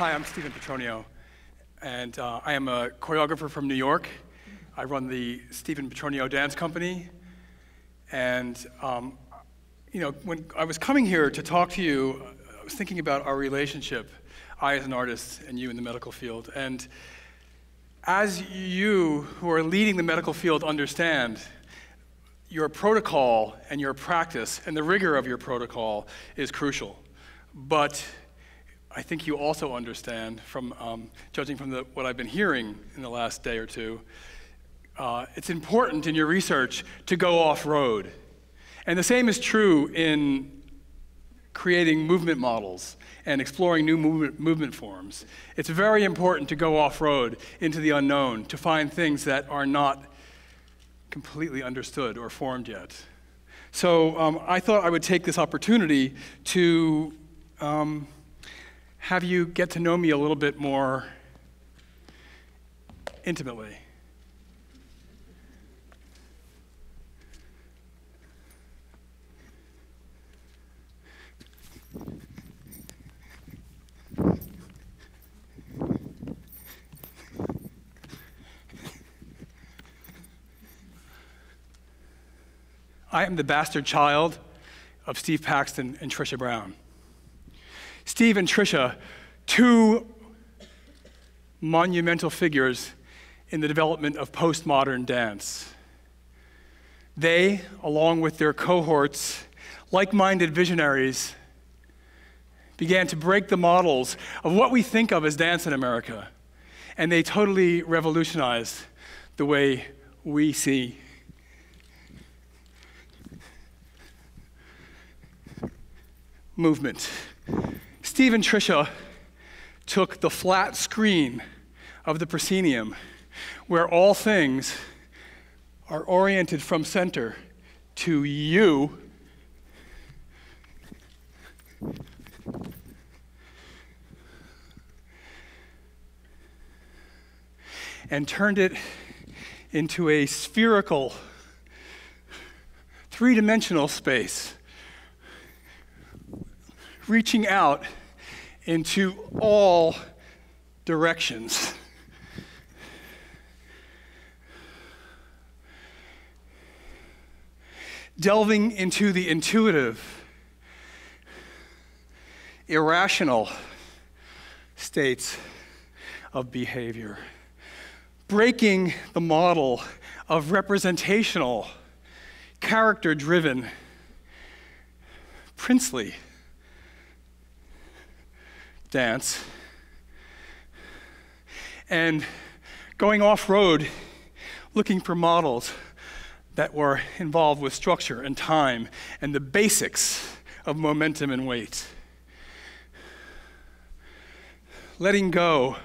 Hi, I'm Stephen Petronio, and I am a choreographer from New York. I run the Stephen Petronio Dance Company, and when I was coming here to talk to you, I was thinking about our relationship, I as an artist and you in the medical field. And as you who are leading the medical field understand, your protocol and your practice and the rigor of your protocol is crucial. But I think you also understand, from judging from what I've been hearing in the last day or two, it's important in your research to go off-road. And the same is true in creating movement models and exploring new movement forms. It's very important to go off-road into the unknown, to find things that are not completely understood or formed yet. So I thought I would take this opportunity to have you get to know me a little bit more intimately. I am the bastard child of Steve Paxton and Trisha Brown. Steve and Trisha, two monumental figures in the development of postmodern dance. They, along with their cohorts, like-minded visionaries, began to break the models of what we think of as dance in America, and they totally revolutionized the way we see movement. Steve and Trisha took the flat screen of the proscenium, where all things are oriented from center to you, and turned it into a spherical, three-dimensional space, reaching out into all directions. Delving into the intuitive, irrational states of behavior. Breaking the model of representational, character-driven, princely dance, and going off-road, looking for models that were involved with structure and time and the basics of momentum and weight. Letting go,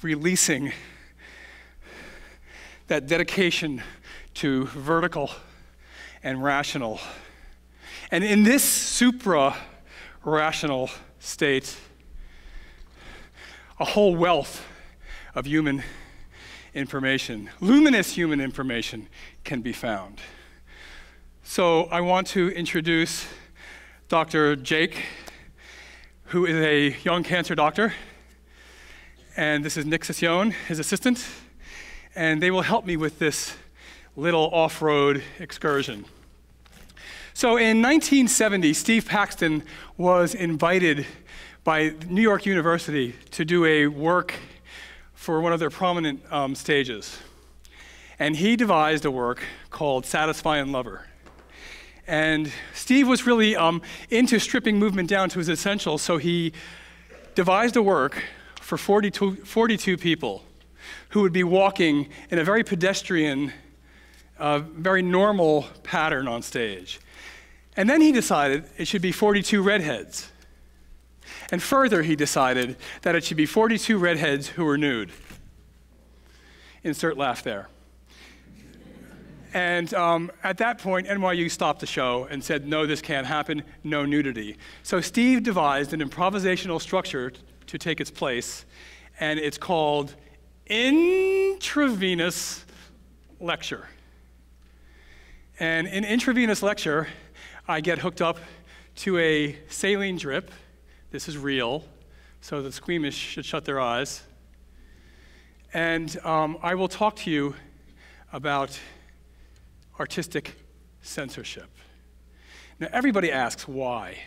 releasing that dedication to vertical and rational. And in this supra-rational state, a whole wealth of human information, luminous human information, can be found. So I want to introduce Dr. Jake, who is a young cancer doctor, and this is Nick Scione, his assistant, and they will help me with this little off-road excursion. So in 1970, Steve Paxton was invited by New York University to do a work for one of their prominent stages. And he devised a work called Satisfying Lover. And Steve was really into stripping movement down to its essentials, so he devised a work for 42 people who would be walking in a very pedestrian, very normal pattern on stage. And then he decided it should be 42 redheads. And further, he decided that it should be 42 redheads who were nude. Insert laugh there. And at that point, NYU stopped the show and said, no, this can't happen, no nudity. So Steve devised an improvisational structure to take its place, and it's called intravenous lecture. And in intravenous lecture, I get hooked up to a saline drip, this is real, so the squeamish should shut their eyes. And I will talk to you about artistic censorship. Now, everybody asks why.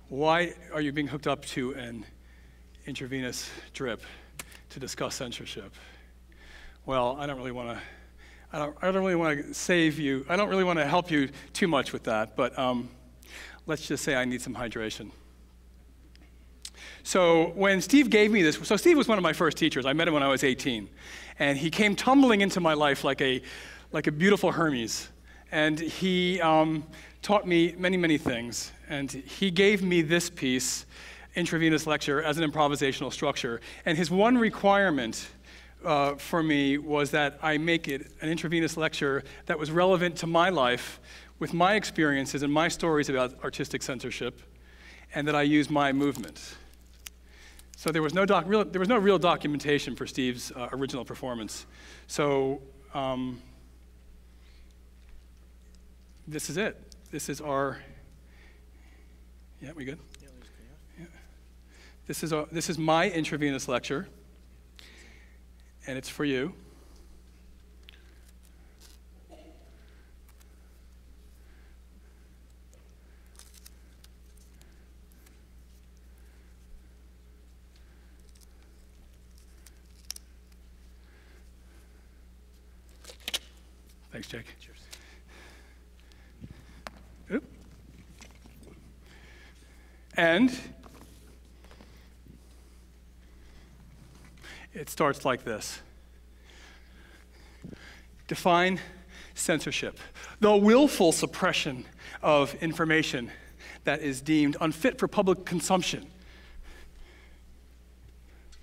Why are you being hooked up to an intravenous drip to discuss censorship? Well, I don't really want to save you. I don't really want to help you too much with that, but let's just say I need some hydration. So when Steve gave me this, so Steve was one of my first teachers. I met him when I was 18. And he came tumbling into my life like a beautiful Hermes. And he taught me many, many things. And he gave me this piece, intravenous lecture, as an improvisational structure. And his one requirement for me was that I make it an intravenous lecture that was relevant to my life, with my experiences and my stories about artistic censorship, and that I use my movement. So there was no real documentation for Steve's original performance. So this is it. This is our. Yeah, we good? Yeah. This is my intravenous lecture, and it's for you. Thanks, Jake. Cheers. Oop. And it starts like this. Define censorship: the willful suppression of information that is deemed unfit for public consumption.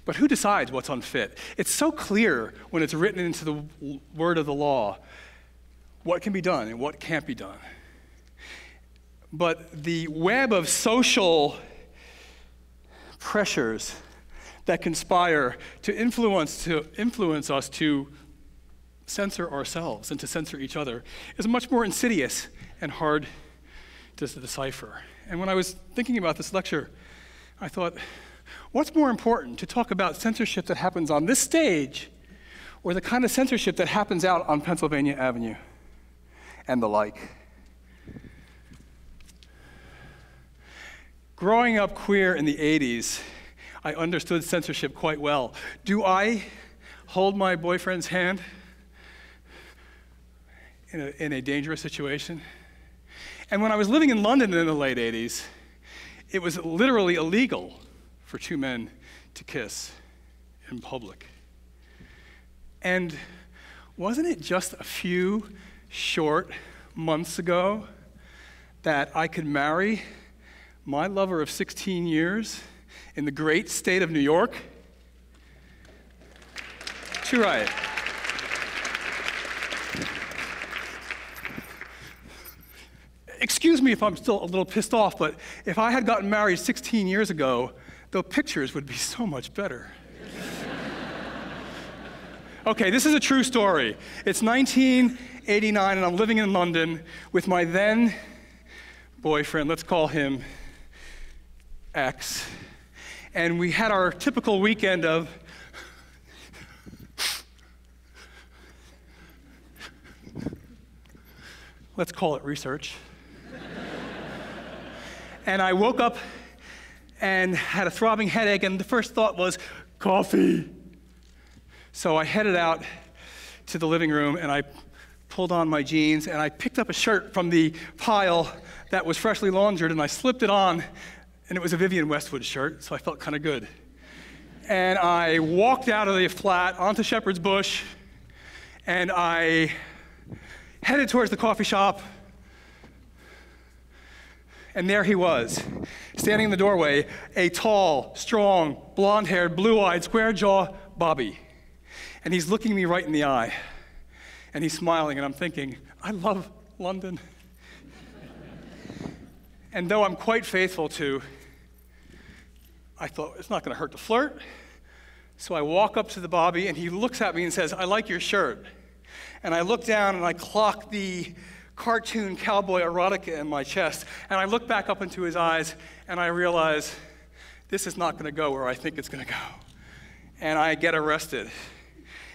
But who decides what's unfit? It's so clear when it's written into the word of the law what can be done and what can't be done. But the web of social pressures that conspire to influence us to censor ourselves and to censor each other is much more insidious and hard to decipher. And when I was thinking about this lecture, I thought, what's more important, to talk about censorship that happens on this stage, or the kind of censorship that happens out on Pennsylvania Avenue and the like? Growing up queer in the 80s, I understood censorship quite well. Do I hold my boyfriend's hand in a dangerous situation? And when I was living in London in the late 80s, it was literally illegal for two men to kiss in public. And wasn't it just a few short months ago that I could marry my lover of 16 years in the great state of New York? Too right. Excuse me if I'm still a little pissed off, but if I had gotten married 16 years ago, the pictures would be so much better. Okay, this is a true story. It's 1989, and I'm living in London with my then boyfriend, let's call him X, and we had our typical weekend of let's call it research. And I woke up and had a throbbing headache, and the first thought was, coffee. So I headed out to the living room, and I pulled on my jeans, and I picked up a shirt from the pile that was freshly laundered, and I slipped it on, and it was a Vivienne Westwood shirt, so I felt kind of good. And I walked out of the flat onto Shepherd's Bush, and I headed towards the coffee shop, and there he was, standing in the doorway, a tall, strong, blonde-haired, blue-eyed, square-jaw Bobby. And he's looking me right in the eye, and he's smiling, and I'm thinking, I love London. And though I'm quite faithful to, I thought, it's not going to hurt to flirt. So I walk up to the Bobby, and he looks at me and says, I like your shirt. And I look down, and I clock the cartoon cowboy erotica in my chest, and I look back up into his eyes, and I realize this is not going to go where I think it's going to go. And I get arrested.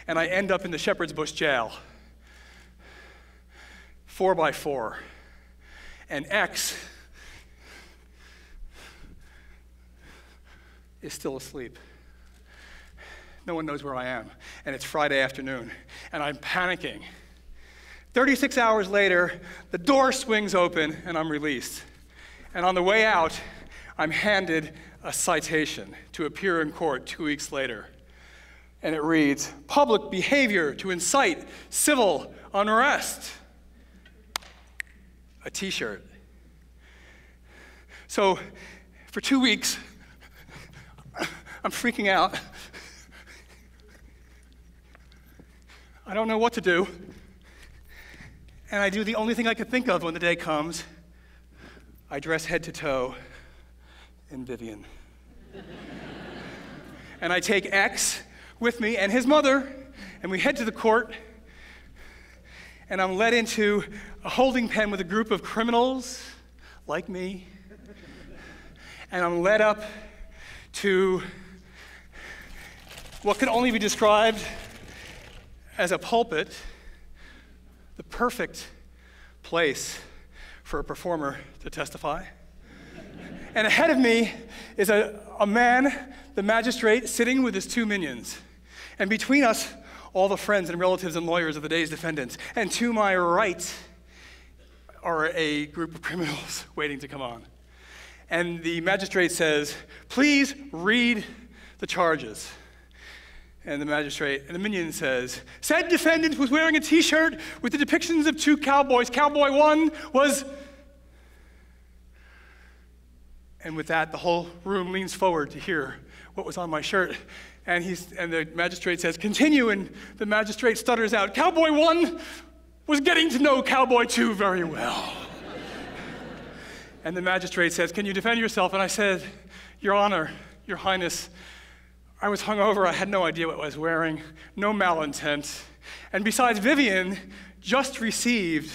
And I end up in the Shepherd's Bush jail. 4x4. And X is still asleep. No one knows where I am. And it's Friday afternoon. And I'm panicking. 36 hours later, the door swings open and I'm released. And on the way out, I'm handed a citation to appear in court 2 weeks later. And it reads, public behavior to incite civil unrest. A t-shirt. So for 2 weeks, I'm freaking out. I don't know what to do. And I do the only thing I could think of when the day comes. I dress head to toe in Vivian. And I take X with me and his mother, and we head to the court, and I'm led into a holding pen with a group of criminals like me, and I'm led up to what can only be described as a pulpit, the perfect place for a performer to testify. And ahead of me is a man, the magistrate, sitting with his 2 minions. And between us, all the friends and relatives and lawyers of the day's defendants. And to my right are a group of criminals waiting to come on. And the magistrate says, please read the charges. And the magistrate, and the minion says, said defendant was wearing a t-shirt with the depictions of 2 cowboys. Cowboy 1 was... And with that, the whole room leans forward to hear what was on my shirt. And the magistrate says, continue, and the magistrate stutters out, Cowboy 1 was getting to know Cowboy 2 very well. And the magistrate says, can you defend yourself? And I said, Your Honor, Your Highness, I was hungover, I had no idea what I was wearing, no malintent. And besides, Vivian just received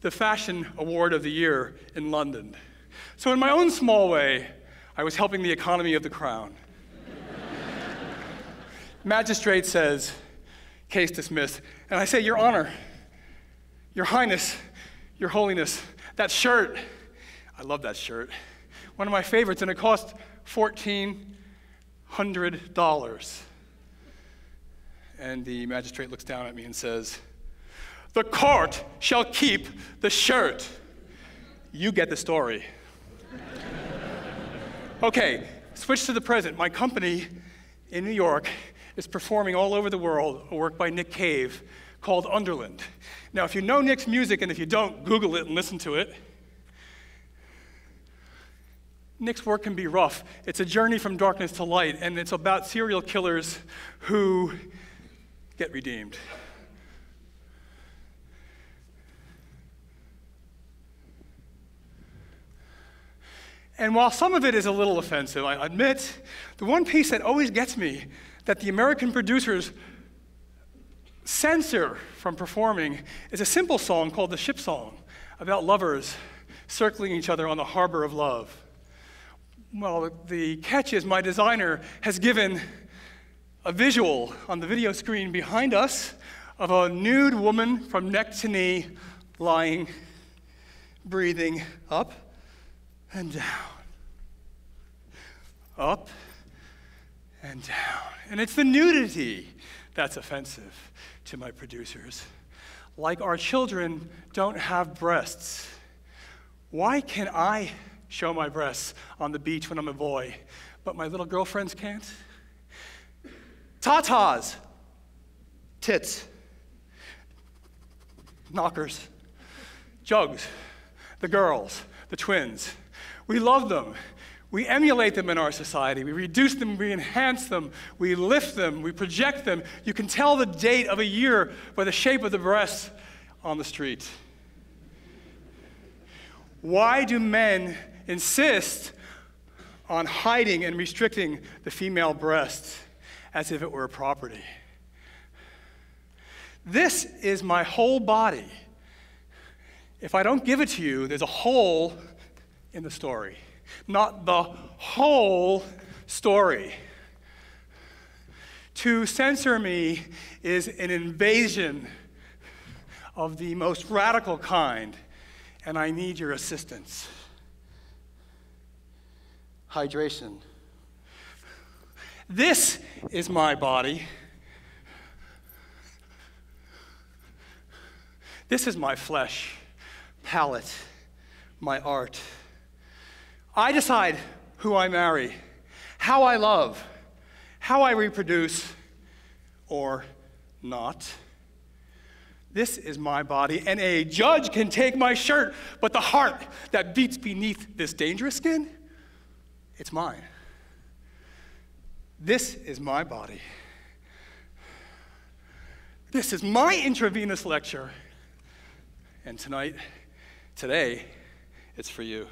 the Fashion Award of the Year in London. So in my own small way, I was helping the economy of the crown. Magistrate says, case dismissed. And I say, Your Honor, Your Highness, Your Holiness, that shirt, I love that shirt, one of my favorites, and it cost $1,400. And the magistrate looks down at me and says, the court shall keep the shirt. You get the story. Okay, switch to the present. My company in New York is performing all over the world a work by Nick Cave called Underland. Now, if you know Nick's music, and if you don't, Google it and listen to it. Nick's work can be rough. It's a journey from darkness to light, and it's about serial killers who get redeemed. And while some of it is a little offensive, I admit, the one piece that always gets me, that the American producers censor from performing, is a simple song called the Ship Song, about lovers circling each other on the harbor of love. Well, the catch is my designer has given a visual on the video screen behind us of a nude woman from neck to knee, lying, breathing up and down, up and down. And it's the nudity that's offensive to my producers. Like our children don't have breasts, why can I show my breasts on the beach when I'm a boy, but my little girlfriends can't? Tatas, tits, knockers, jugs, the girls, the twins. We love them. We emulate them in our society. We reduce them, we enhance them, we lift them, we project them. You can tell the date of a year by the shape of the breasts on the street. Why do men insist on hiding and restricting the female breast as if it were a property? This is my whole body. If I don't give it to you, there's a hole in the story. Not the whole story. To censor me is an invasion of the most radical kind, and I need your assistance. Hydration. This is my body. This is my flesh, palate, my art. I decide who I marry, how I love, how I reproduce, or not. This is my body, and a judge can take my shirt, but the heart that beats beneath this dangerous skin, it's mine. This is my body. This is my intravenous lecture. And today, it's for you.